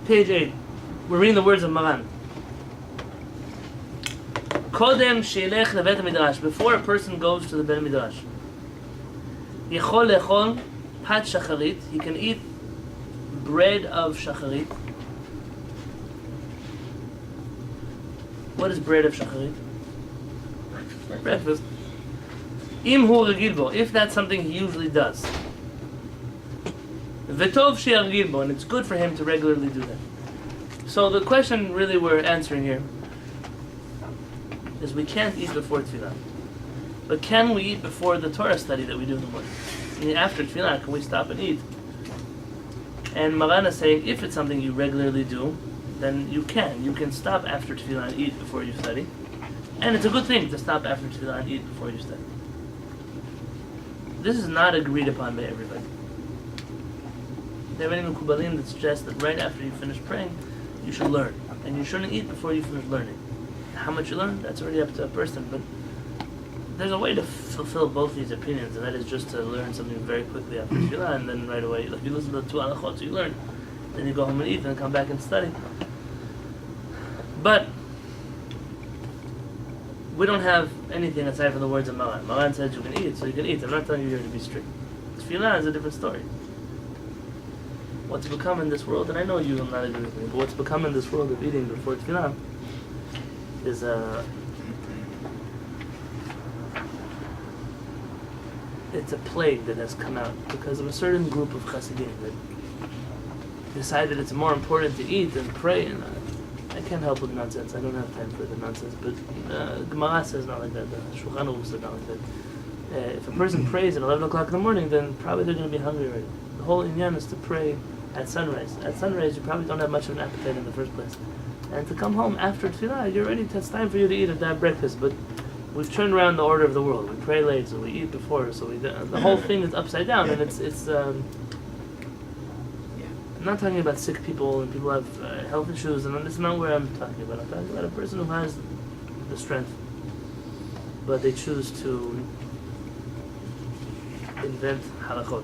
Page 8. We're reading the words of Maran. Kodem sheilech levet midrash. Before a person goes to the Bet Midrash, Yechol lechol pat shacharit. He can eat bread of shacharit. What is bread of shacharit? Breakfast. Im hu regil bo. If that's something he usually does. V'tov she'argil bo. And it's good for him to regularly do that. So the question really we're answering here is we can't eat before tefillah. But can we eat before the Torah study that we do in the morning? Meaning after tefillah, can we stop and eat? And Maran is saying if it's something you regularly do, then you can. You can stop after tefillah and eat before you study. And it's a good thing to stop after tefillah and eat before you study. This is not agreed upon by everybody. There are many Mekubalim that suggest that right after you finish praying, you should learn. And you shouldn't eat before you finish learning. How much you learn, that's already up to a person. But there's a way to fulfill both these opinions, and that is just to learn something very quickly after tefillah, and then right away, like you listen to the 2 halachot, so you learn. Then you go home and eat, and then come back and study. But we don't have anything aside from the words of Maran. Maran says you can eat, so you can eat. I'm not telling you here to be strict. Tefillah is a different story. What's become in this world, and I know you will not agree with me, but what's become in this world of eating before tefillah is it's a plague that has come out because of a certain group of chassidim that decided it's more important to eat than pray. And I can't help with nonsense. I don't have time for the nonsense. But Gemara says not like that. The Shulchan Aruch says not like that. If a person prays at 11 o'clock in the morning, then probably they're going to be hungry already. The whole inyan is to pray at sunrise. At sunrise, you probably don't have much of an appetite in the first place. And to come home after tefillah, you're ready. It's time for you to eat at that breakfast. But we've turned around the order of the world. We pray late, so we eat before. So the whole thing is upside down, and it's. I'm not talking about sick people and people who have health issues, and that's not where I'm talking about. I'm talking about a person who has the strength, but they choose to invent halachot.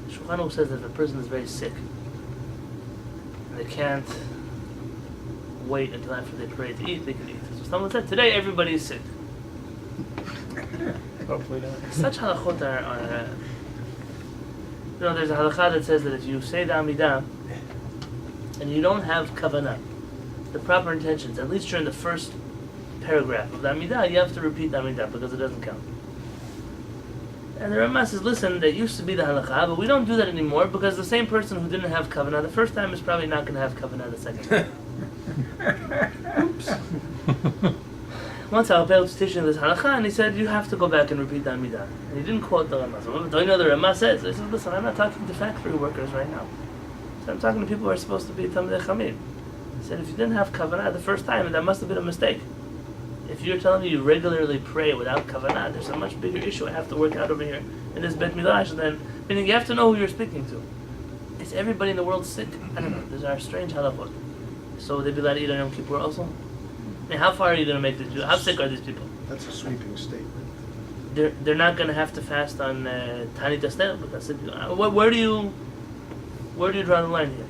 Shulchan Aruch says that if a person is very sick, and they can't wait until after they pray to eat, they can eat. So someone said, today everybody is sick. Hopefully not. Such halachot are there's a halakha that says that if you say the Amidah and you don't have kavanah, the proper intentions, at least during the first paragraph of the Amidah, you have to repeat the Amidah because it doesn't count. And the Rama says, listen, that used to be the halakha, but we don't do that anymore because the same person who didn't have kavanah the first time is probably not going to have kavanah the second time. Oops. Once our Peh was teaching this halakha, and he said, you have to go back and repeat the Amidah. And he didn't quote the Rama. So, don't you know the Rama says? I said, listen, I'm not talking to factory workers right now. So I'm talking to people who are supposed to be Talmidei Chamim. He said, if you didn't have kavanah the first time, that must have been a mistake. If you're telling me you regularly pray without kavanah, there's a much bigger issue I have to work out over here in this Bet Midrash. Then, meaning you have to know who you're speaking to. Is everybody in the world sick? I don't know. There's our strange halachot. So would they be allowed to eat on Yom Kippur also? I mean, how far are you going to make this? How sick are these people? That's a sweeping statement. They're not going to have to fast on Tani Tastel because where do you draw the line here?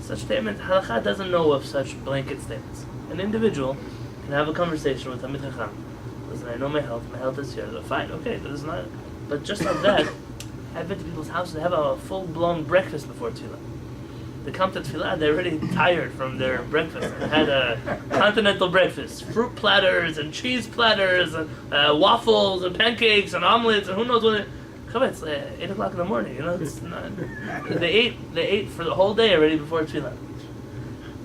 Such statement, halakha doesn't know of such blanket statements. An individual can have a conversation with Talmid Chacham. Listen, I know my health is here. Fine, okay, this is not. But just like that, I've been to people's houses. They have a full-blown breakfast before tefillah. They come to tefillah, they're already tired from their breakfast. They had a continental breakfast, fruit platters and cheese platters and waffles and pancakes and omelets and who knows what. It's 8 o'clock in the morning. You know, it's not. They ate for the whole day already before tefillah.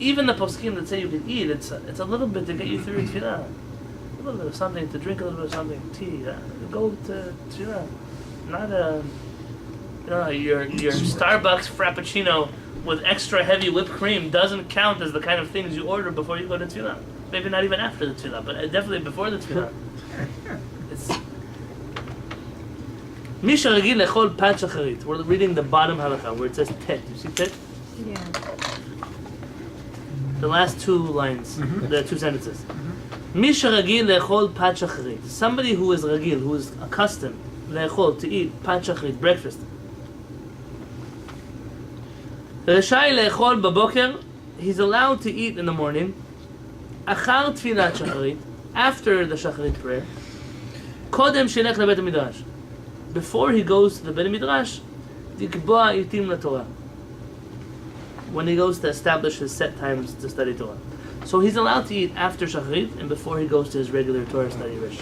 Even the poskim that say you can eat, it's a little bit to get you through tefillah. A little bit of something to drink, a little bit of something, tea. Go to tefillah, not your Starbucks frappuccino with extra heavy whipped cream doesn't count as the kind of things you order before you go to tefillah. Maybe not even after the tefillah, but definitely before the tefillah. Misha Regil Lechol Pat Shacharit. We're reading the bottom halakha where it says Tet. You see Tet? Yeah. The last two lines, the two sentences. Misha Regil Lechol Pat Shacharit. Somebody who is Regil, who is accustomed Lechol to eat Pat Shacharit, breakfast. Reshai le'echol baboker, he's allowed to eat in the morning. Achar tfilat shacharit, after the shacharit prayer. Kodem shelech lebet midrash, before he goes to the Bet Midrash. Dikboa itim laTorah, when he goes to establish his set times to study Torah. So he's allowed to eat after shacharit and before he goes to his regular Torah study rish.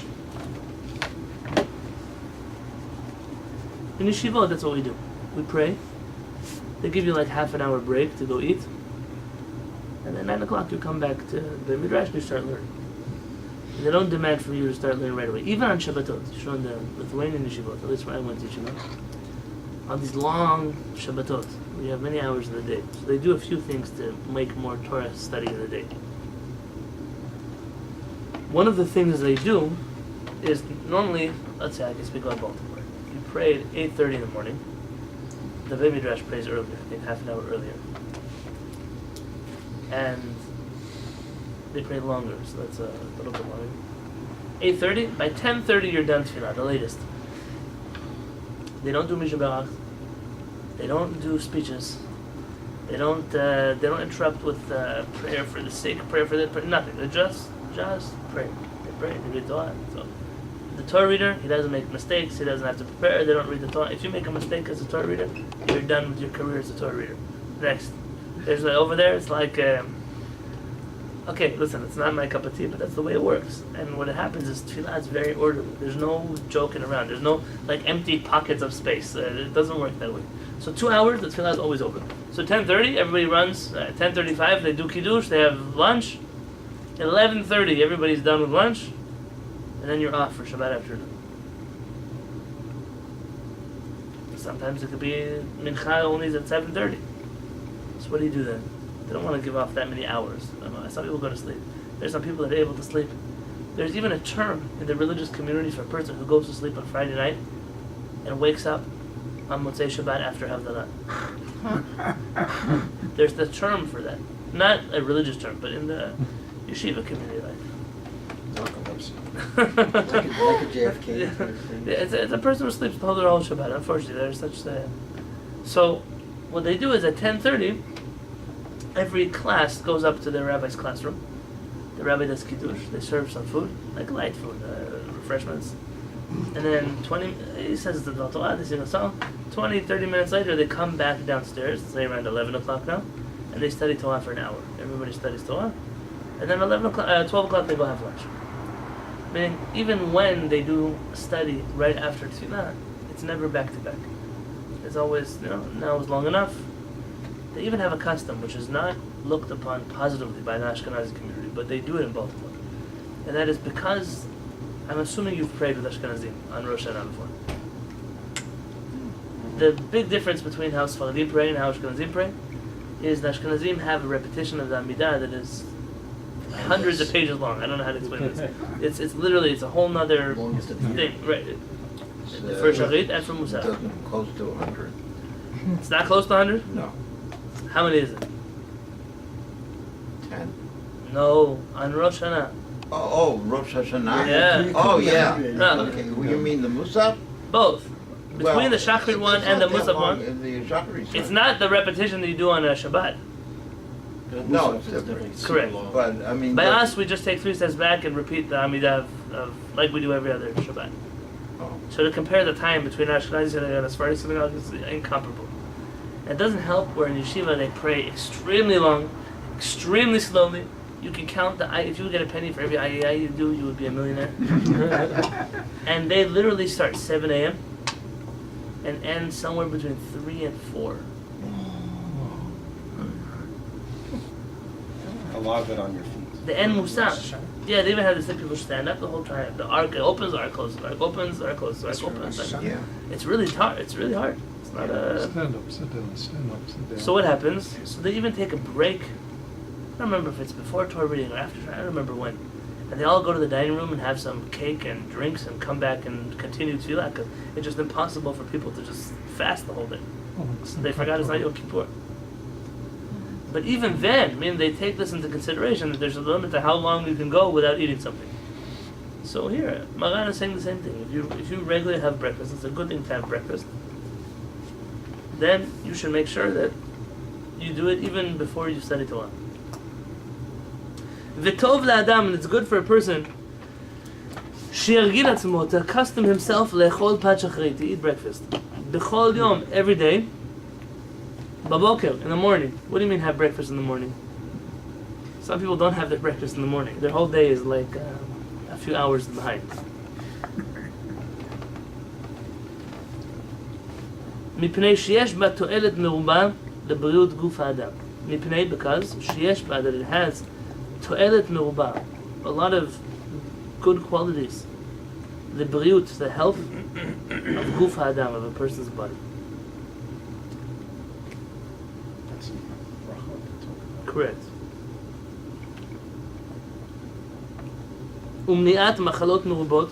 In yeshiva, that's what we do. We pray. They give you like half an hour break to go eat. And then 9 o'clock you come back to the Midrash and you start learning. And they don't demand from you to start learning right away. Even on Shabbatot, you show in the Lithuanian yeshivot, at least when I went to yeshiva, on these long Shabbatot, we have many hours in the day. So they do a few things to make more Torah study in the day. One of the things they do is normally, let's say I can speak on Baltimore. You pray at 8:30 in the morning. The Beit Midrash prays earlier, I think half an hour earlier. And they pray longer, so that's a little bit longer. 8:30, by 10:30 you're done tefillah, the latest. They don't do Mishabarach. They don't do speeches. They don't interrupt with prayer for the sake of prayer for that. Nothing. They just pray. They pray. They read Torah. So the Torah reader, he doesn't make mistakes. He doesn't have to prepare. They don't read the Torah. If you make a mistake as a Torah reader, you're done with your career as a Torah reader. Next, there's over there. It's like, okay, listen, it's not my cup of tea, but that's the way it works. And what happens is tefillah is very orderly. There's no joking around. There's no like empty pockets of space. It doesn't work that way. So 2 hours, the tefillah is always open. So 10:30, everybody runs. 10:35, they do kiddush. They have lunch. 11:30, everybody's done with lunch, and then you're off for Shabbat afternoon. Sometimes it could be mincha only at 7:30. So what do you do then? They don't want to give off that many hours. Some people go to sleep. There's some people that are able to sleep. There's even a term in the religious community for a person who goes to sleep on Friday night and wakes up on Motzei Shabbat after Havdalah. There's the term for that. Not a religious term, but in the yeshiva community life. like a JFK. Yeah, it's a person who sleeps the whole Shabbat. Unfortunately, there's such a... So, what they do is at 10:30, every class goes up to the rabbi's classroom. The rabbi does kiddush. They serve some food, like light food, refreshments. And then he says the Torah, they sing a song. 20, 30 minutes later, they come back downstairs, say around 11 o'clock now, and they study Torah for an hour. Everybody studies Torah. And then 12 o'clock, they go have lunch. Meaning, even when they do study right after tefillah, it's never back to back. It's always, now is long enough. They even have a custom, which is not looked upon positively by the Ashkenazi community, but they do it in Baltimore. And that is because, I'm assuming you've prayed with Ashkenazim on Rosh Hashanah before. The big difference between how Sfaradim pray and how Ashkenazim pray is that Ashkenazim have a repetition of the Amidah that is hundreds of pages long. I don't know how to explain this. It's literally, it's a whole nother thing. Right. For Sharit and for Musaf. It doesn't close to 100. It's not close to 100? No. How many is it? 10. No, on Rosh Hashanah. Oh, Rosh Hashanah? Yeah. Oh, yeah. No. Okay, you mean the Musaf? Both. Between the Shachrit one and the Musaf one. The Shachrit It's not the repetition that you do on a Shabbat. No, it's different. Correct. But, I mean... By us, we just take 3 steps back and repeat the Amidah of like we do every other Shabbat. Oh. So to compare the time between Ashkenazi synagogue and Sephardi synagogue is incomparable. It doesn't help where in yeshiva they pray extremely long, extremely slowly. You can count if you would get a penny for every ayah you do, you would be a millionaire. And they literally start 7 a.m. and end somewhere between 3 and 4. A lot of it on your feet. The end Musaf. Yeah, they even have the people stand up the whole time. The ark opens, the ark closes, the ark opens, the ark closes, the ark opens. Yeah. It's really hard. It's really hard. It's not a... Stand up, sit down, stand up, sit down. So what happens? So they even take a break. I don't remember if it's before Torah reading or after. I don't remember when. And they all go to the dining room and have some cake and drinks and come back and continue tefillah because it's just impossible for people to just fast the whole day. So they forgot it's not Yom Kippur. But even then, they take this into consideration that there's a limit to how long you can go without eating something. So here, Maran is saying the same thing. If you regularly have breakfast, it's a good thing to have breakfast. Then you should make sure that you do it even before you study Torah. V'tov la'adam, and it's good for a person שירגיל עצמו, to accustom himself לאכול פת שחרית, to eat breakfast. בכל יום, every day, בבוקר, in the morning. What do you mean have breakfast in the morning? Some people don't have their breakfast in the morning. Their whole day is like a few hours behind. מפני שיש בה תועלת מרובה לבריאות גוף האדם. מפני, because שיש בה, that it has תועלת מרובה, a lot of good qualities. The bריאות, the health of guf ha'adam, of a person's body. That's bracha to talk about. Correct. Umni'at machalot merubot.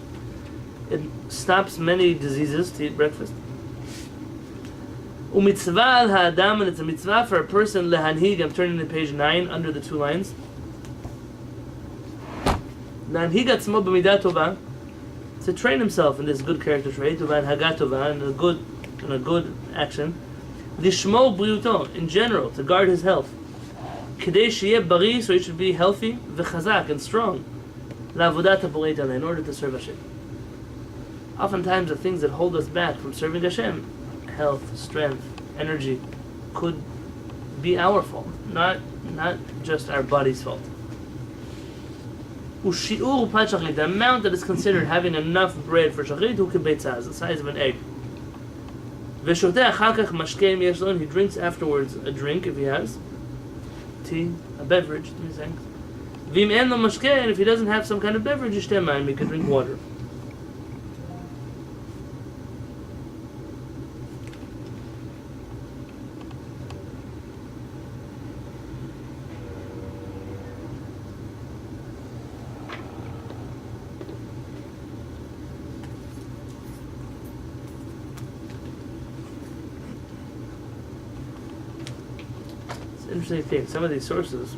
It stops many diseases to eat breakfast. Umitzvah al ha'adam, and it's a mitzvah for a person lehanhig. I'm turning to page 9 under the 2 lines. Lehanhig atzmo b'midah tova, to train himself in this good character trait, tova and hagat tova, and a good action. Lishmo b'riuto, in general, to guard his health. K'dei sheyeh bari, so he should be healthy, v'chazak, and strong. La'avodat ha'borei ta'ala, in order to serve Hashem. Oftentimes the things that hold us back from serving Hashem, health, strength, energy, could be our fault, not just our body's fault. Ushi'ur pat shachrit, the amount that is considered having enough bread for shachrit, hu kebeitzah, the size of an egg. V'shoteh achar kach mashkei im yesh lo, he drinks afterwards a drink if he has tea, a beverage, 3 things. V'im en lo mashkei, and if he doesn't have some kind of beverage, yishteh mayim, he can drink water. Interesting thing. Some of these sources,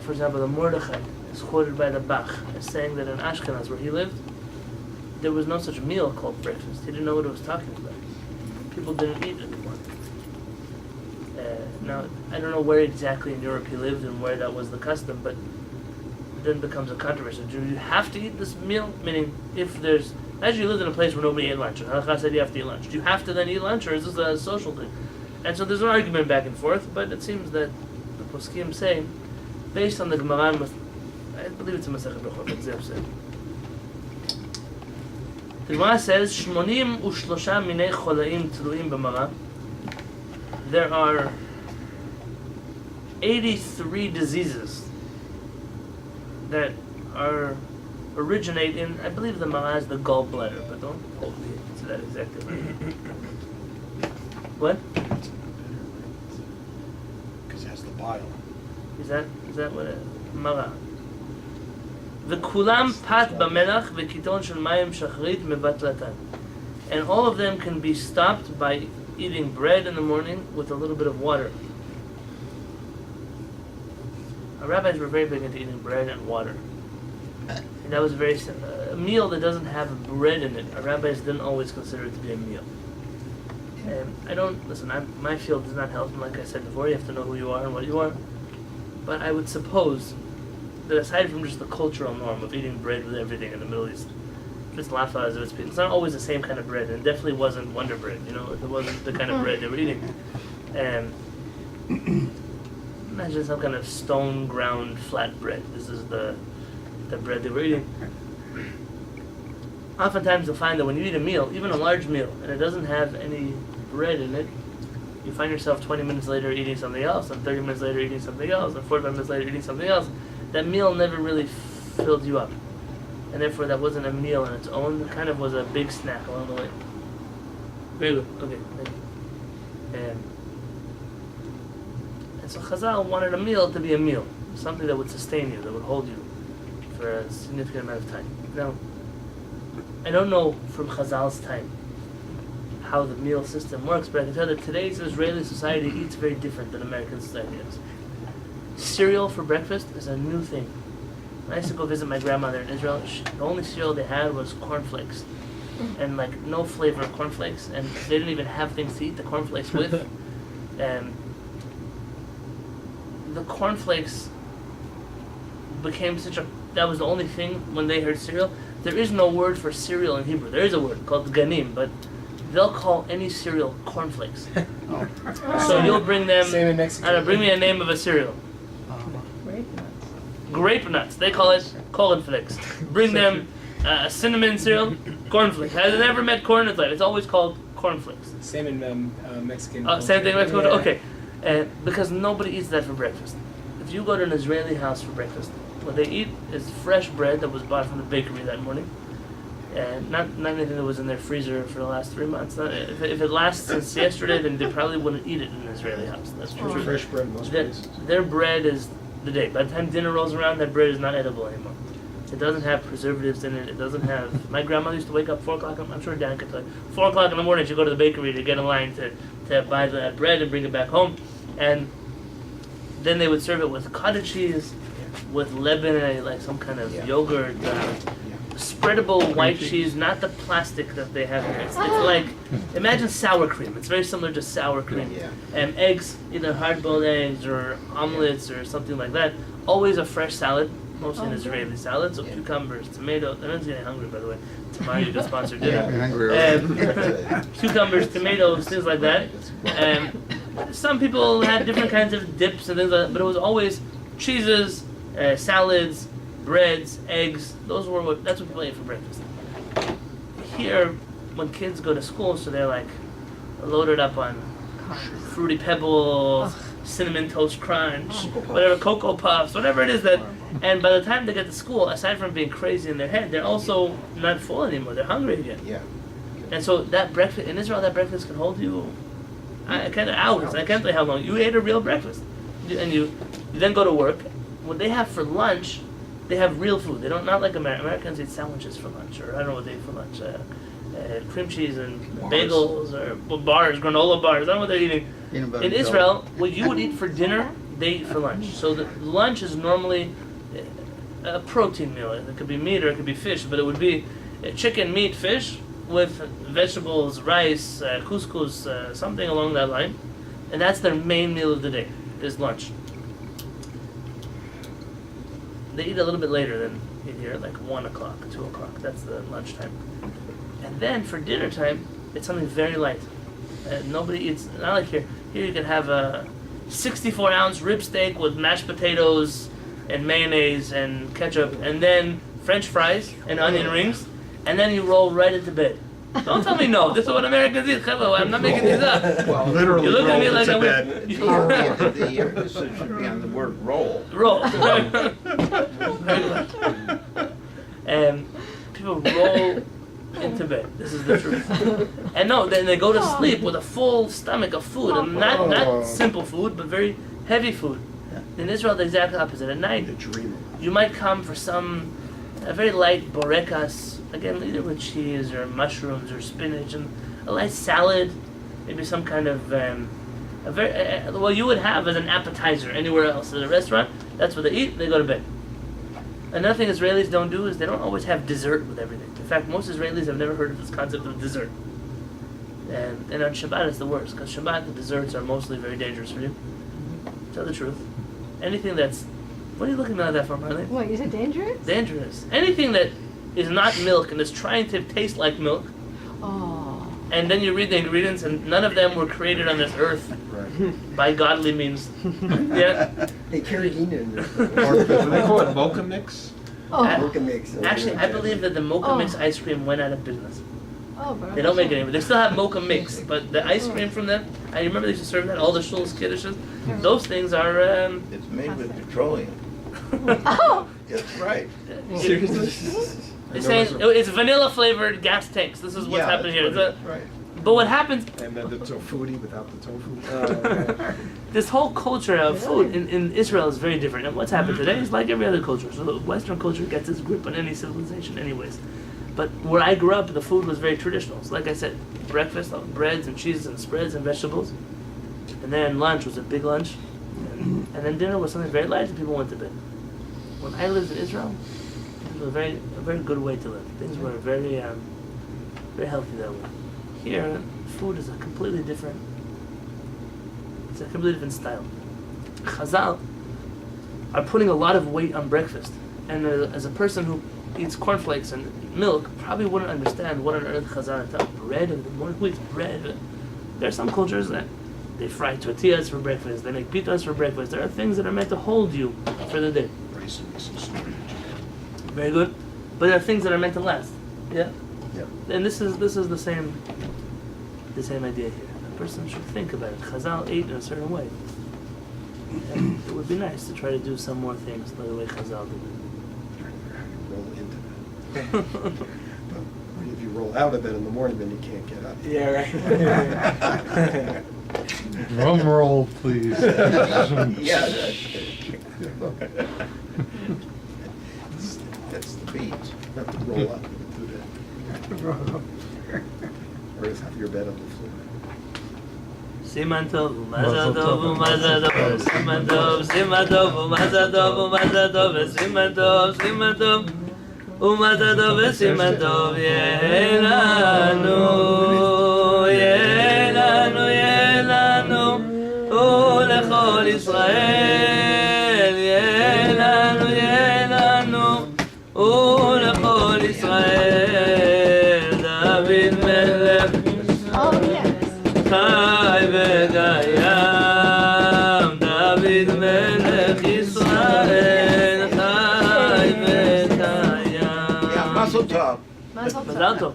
for example, the Mordechai is quoted by the Bach as saying that in Ashkenaz, where he lived, there was no such meal called breakfast. He didn't know what it was talking about. People didn't eat anymore. Now, I don't know where exactly in Europe he lived and where that was the custom, but it then becomes a controversy. Do you have to eat this meal? Meaning, if there's, as you lived in a place where nobody ate lunch, and Halakha said you have to eat lunch, do you have to then eat lunch, or is this a social thing? And so there's an argument back and forth, but it seems that the poskim say, based on the Gemara, I believe it's a Masechet Brachot, it's Zev said. The Gemara says, 83 minei cholaim tluim b'mara. There are 83 diseases that originate in, I believe the Mara is the gallbladder, but don't hold me to that exactly. What? Because it has the bile. Is that what it is? Mara. V'kulam pat b'melach v'kiton shel mayim shachrit mevatlatan. And all of them can be stopped by eating bread in the morning with a little bit of water. Our rabbis were very big into eating bread and water. And that was a meal that doesn't have bread in it. Our rabbis didn't always consider it to be a meal. My field is not health, and like I said before, you have to know who you are and what you are. But I would suppose that aside from just the cultural norm of eating bread with everything in the Middle East, if it's lafaz, if it's not always the same kind of bread, and it definitely wasn't Wonder Bread, it wasn't the kind of bread they were eating. Imagine some kind of stone ground flat bread. This is the bread they were eating. Oftentimes you'll find that when you eat a meal, even a large meal, and it doesn't have any bread in it, you find yourself 20 minutes later eating something else, and 30 minutes later eating something else, and 45 minutes later eating something else. That meal never really filled you up. And therefore that wasn't a meal on its own, it kind of was a big snack along the way. Very good, okay, thank you. And so Chazal wanted a meal to be a meal, something that would sustain you, that would hold you for a significant amount of time. Now, I don't know from Chazal's time how the meal system works, but I can tell that today's Israeli society eats very different than American society is. Cereal for breakfast is a new thing. When I used to go visit my grandmother in Israel, the only cereal they had was cornflakes. And no flavor cornflakes, and they didn't even have things to eat the cornflakes with. the cornflakes became that was the only thing when they heard cereal. There is no word for cereal in Hebrew. There is a word called ganim, but they'll call any cereal cornflakes. So you'll bring them, Same in Mexico. bring me a name of a cereal. Grape nuts. They call it cornflakes. Bring them a cinnamon cereal, cornflakes. Has never met corn in its life. It's always called cornflakes. Same in Mexican. Same thing in Mexico. Yeah. Okay, because nobody eats that for breakfast. If you go to an Israeli house for breakfast, what they eat is fresh bread that was bought from the bakery that morning, and not anything that was in their freezer for the last 3 months. If it lasts since yesterday, then they probably wouldn't eat it in an Israeli house. That's true. Fresh bread in most places. Their bread is the day. By the time dinner rolls around, that bread is not edible anymore. It doesn't have preservatives in it. It doesn't have. My grandmother used to wake up 4 o'clock. I'm sure Dan could tell you. 4 o'clock in the morning, she'd go to the bakery to get in line to buy the bread and bring it back home, and then they would serve it with cottage cheese, with lebanon, like some kind of yogurt, spreadable white cheese, not the plastic that they have here. It's like, imagine sour cream. It's very similar to sour cream. Yeah. And eggs, either hard-boiled eggs or omelets or something like that. Always a fresh salad, mostly an Israeli salad. So cucumbers, tomatoes. I'm getting hungry, by the way. Tomorrow you just sponsored dinner. Cucumbers, tomatoes, things like that. Some people had different kinds of dips and things like that, but it was always cheeses, salads, breads, eggs. That's what people ate for breakfast. Here, when kids go to school, so they're like loaded up on Fruity Pebbles, Cinnamon Toast Crunch, whatever, Cocoa Puffs, whatever it is that. And by the time they get to school, aside from being crazy in their head, they're also not full anymore. They're hungry again. Yeah. And so that breakfast in Israel, that breakfast can hold you hours. I can't tell you how long. You ate a real breakfast, and you then go to work. What they have for lunch, they have real food. They don't, not like Americans eat sandwiches for lunch, or I don't know what they eat for lunch. Cream cheese and bagels, or bars, granola bars. I don't know what they're eating. In Israel, what you would eat for dinner, they eat for lunch. So the lunch is normally a protein meal. It could be meat or it could be fish, but it would be chicken, meat, fish, with vegetables, rice, couscous, something along that line. And that's their main meal of the day, is lunch. They eat a little bit later than here, like 1 o'clock, 2 o'clock. That's the lunchtime. And then for dinner time, it's something very light. Nobody eats, not like here. Here you can have a 64-ounce rib steak with mashed potatoes and mayonnaise and ketchup, and then French fries and onion rings, and then you roll right into bed. Don't tell me no. This is what Americans eat. Hello, I'm not making these up. Well, literally You look at me roll like into I'm bed. The emphasis should be on the word roll. roll. And people roll into bed. This is the truth. And no, then they go to sleep with a full stomach of food, and not simple food, but very heavy food. In Israel, the exact opposite. At night, The dream. you might come for a very light borekas, again, either with cheese or mushrooms or spinach, and a light salad, maybe some kind of well, you would have as an appetizer anywhere else at a restaurant. That's what they eat. They go to bed. Another thing Israelis don't do is they don't always have dessert with everything. In fact, most Israelis have never heard of this concept of dessert. And on Shabbat it's the worst, because Shabbat the desserts are mostly very dangerous for you. Tell the truth. Anything that's... What are you looking at that for, Marlene? What, you said dangerous? Dangerous. Anything that is not milk and is trying to taste like milk, Oh. and then you read the ingredients and none of them were created on this earth Right. by godly means. Yeah. They carry in Or do they call it mocha mix? Oh. Mocha mix. Actually, I believe that the mocha mix ice cream went out of business. Oh, bro. They don't make it anymore. They still have mocha mix, but the ice cream from them, I remember they used to serve that, all the Shul's kiddishes. Those things are, It's made with petroleum. Oh. That's right. Seriously? It's saying it's vanilla flavored gas tanks. This is what's happening here. Right. But what happens, And then the tofuti without the tofu. this whole culture of food in Israel is very different. And what's happened today is like every other culture. So the Western culture gets its grip on any civilization anyways. But where I grew up, the food was very traditional. So like I said, breakfast, breads and cheeses and spreads and vegetables. And then lunch was a big lunch. And then dinner was something very light and people went to bed. When I lived in Israel, it was a very good way to live. Things were very, very healthy that way. Here, food is a completely different It's a completely different style. Chazal are putting a lot of weight on breakfast, and as a person who eats cornflakes and milk, probably wouldn't understand what on earth Chazal are talking. Bread in the morning, who eats bread? There are some cultures that they fry tortillas for breakfast, they make pitas for breakfast. There are things that are meant to hold you for the day. Raisins and storage. Very good. But there are things that are meant to last. Yeah? Yeah. And this is the same idea here. A person should think about it. Chazal ate in a certain way. And it would be nice to try to do some more things the way Chazal did. Roll into bed. But if you roll out of bed in the morning, then you can't get up. Yeah, right. Drum roll, please. Yeah, that's the beat. Roll up into bed. Or just have your bed on the floor. Siman tov, mazal tov, mazal tov, siman tov, siman tov, mazal tov, mazal tov, siman tov, siman tov, mazal tov, siman tov, yelanu, yelanu, yelanu, ulechol Yisrael, yelanu, yelanu, ulechol Yisrael, David Melech. Oh, yes. חי וקיים, דוד מלך ישראל, חי וקיים. Yeah, mazel tov. Mazel מזל tov. טוב.